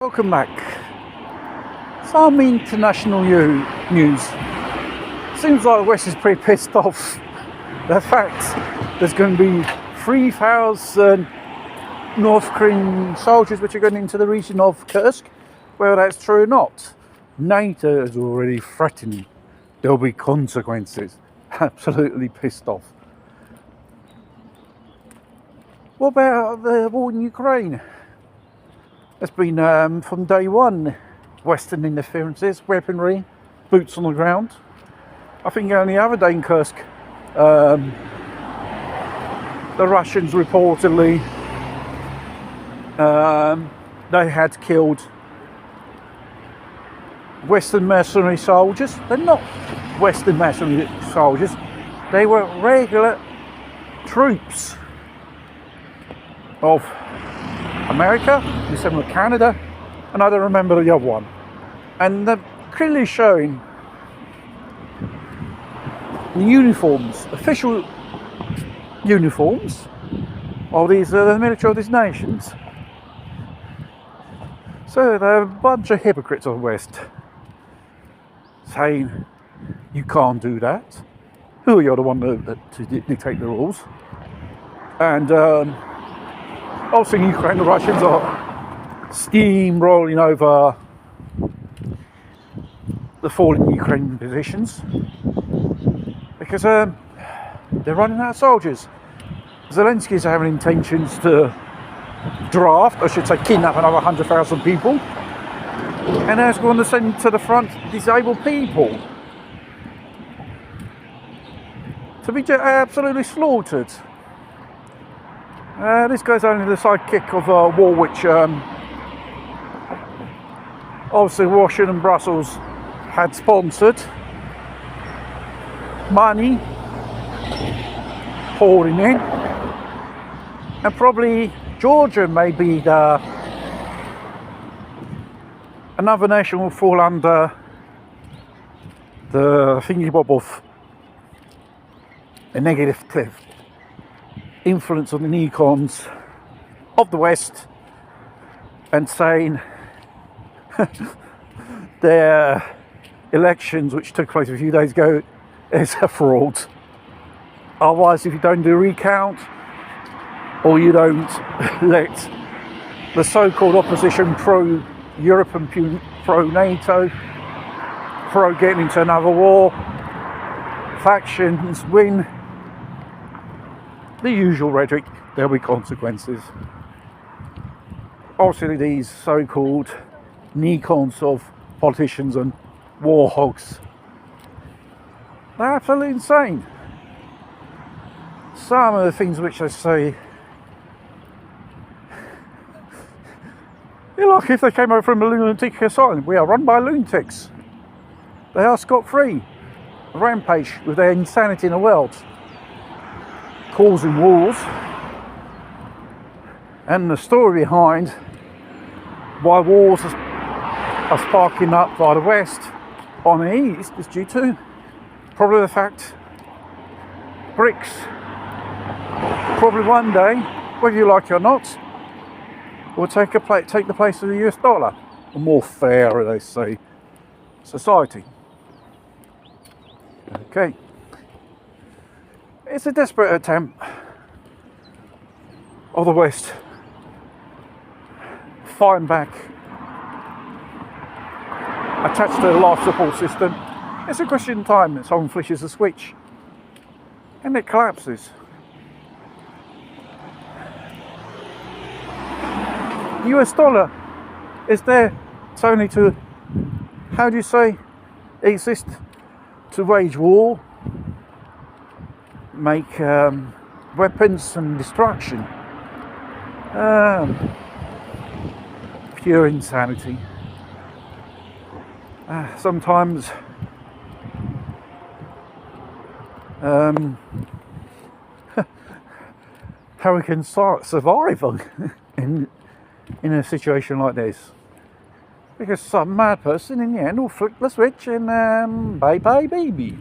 Welcome back. Some international news. Seems like the West is pretty pissed off. The fact there's going to be 3,000 North Korean soldiers which are going into the region of Kursk. Whether that's true or not, NATO is already threatening there'll be consequences. Absolutely pissed off. What about the war in Ukraine? There's been, from day one, Western interferences, weaponry, boots on the ground. I think only the other day in Kursk, the Russians reportedly, they had killed Western mercenary soldiers. They're not Western mercenary soldiers, they were regular troops of America, the same with Canada, and I don't remember the other one. And they're clearly showing the uniforms, official uniforms of these the military of these nations. So they're a bunch of hypocrites of the West, saying you can't do that. Who are you the one to dictate the rules? And also in Ukraine, the Russians are steamrolling over the fallen Ukrainian positions because they're running out of soldiers. Zelensky's having intentions to draft, I should say kidnap another 100,000 people, and they're going to send to the front disabled people to be absolutely slaughtered. This guy's only the sidekick of a war which obviously Washington and Brussels had sponsored. Money pouring in, and probably Georgia may be another nation will fall under the thingy bob of a negative influence on the neocons of the West, and saying their elections which took place a few days ago is a fraud. Otherwise, if you don't do a recount or you don't let the so-called opposition pro-Europe and pro-NATO, pro getting into another war, factions win, the usual rhetoric, there'll be consequences. Obviously these so-called neocons of politicians and war hogs, they're absolutely insane. Some of the things which they say, you're like if they came over from a lunatic asylum. We are run by lunatics. They are scot-free. Rampage with their insanity in the world, causing wars. And the story behind why wars are sparking up by the West on the East is due to probably the fact BRICS probably one day, whether you like it or not, will take the place of the US dollar, a more fair, they say, society. Okay. It's a desperate attempt of the West fighting back, attached to the life support system. It's a question of time that someone flishes a switch and it collapses. The US dollar is there, it's only to, how do you say, exist to wage war, make weapons and destruction. Pure insanity. Sometimes how we can survive in a situation like this, because some mad person in the end will flick the switch and bye bye baby.